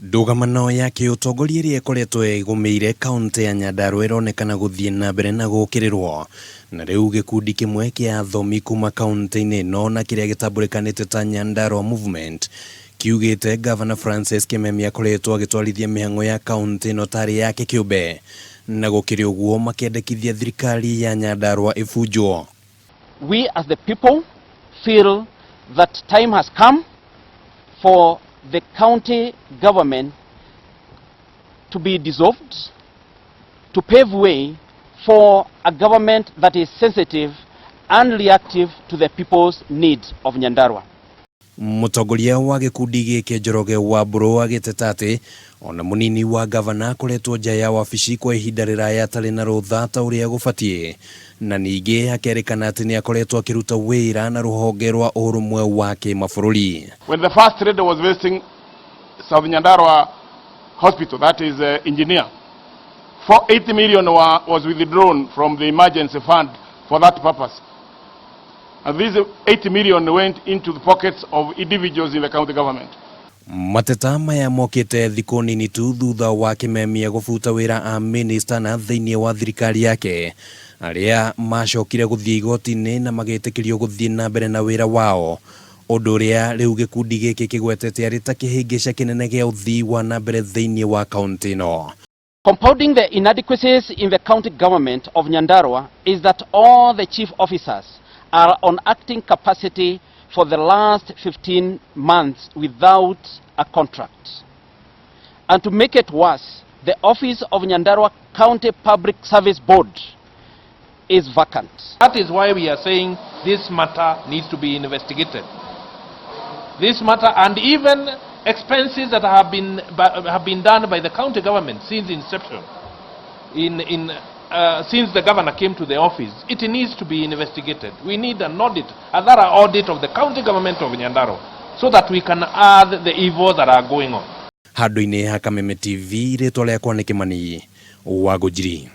Ndũgamano ya kĩũtongoria ĩrĩa ĩkoretwo ĩgũmĩire kaunti ya Nyandarua ĩronekana gũthiĩ na mbere na gũkĩrĩrwo, na rĩu gĩkundi kĩmwe kĩa athomi kuma kaunti-inĩ ĩno na kĩrĩa gĩtambũrĩkanĩte ta Nyandarua Movement kiugĩte Governor Francis Kimemia akoretwo agĩtwarithia mĩhang'o ya kaunti ĩno tarĩ yake kĩũmbe, na gũkĩrĩ ũguo makĩendekithia thirikari ya Nyandarua ĩbunjwo. We as the people feel that time has come for the county government to be dissolved, to pave way for a government that is sensitive and reactive to the people's needs of Nyandarua. Mũtongoria wa gĩkundi gĩkĩ Njoroge Wambũrũ agĩteta atĩ ona mũnini wa gavana akoretwo nja ya wabici kwa ihinda rĩraya atarĩ na rũtha ta ũrĩa gũbatiĩ, na ningĩ akerĩkana atĩ nĩ akoretwo akĩruta wĩra na rũhonge rwa ũrũmwe wa kĩmabũrũri. When the first trader was visiting South Nyandarua Hospital, that is engineer, 80 million was withdrawn from the emergency fund for that purpose. And these 80 million went into the pockets of individuals in the county government. Mateta maya mokĩte thikũ nini tu thutha wa Kimemia gũbuta wĩra a minister na thĩinĩ wa thirikari yake, arĩa macokire gũthiĩ igoti-inĩ na magĩtĩkĩrio gũthiĩ na mbere na wĩra wao, ũndũ ũrĩa rĩu gĩkundi gĩkĩ kĩgwetete arĩ ta kĩhĩngĩca kĩnene gĩa ũthii wa na mbere thĩinĩ wa kaunti ĩno. Compounding the inadequacies in the county government of Nyandarua is that all the chief officers are on acting capacity for the last 15 months without a contract. And to make it worse, the office of Nyandarua County Public Service Board is vacant. That is why we are saying this matter needs to be investigated. This matter, and even expenses that have been done by the county government since inception, since the governor came to the office, it needs to be investigated. We need an audit, a thorough audit of the county government of Nyandarua, so that we can add the evils that are going on. Handũ-inĩ ha Kameme TV, rĩtwa rĩakwa nĩ Kĩmani wa Ngũnjiri.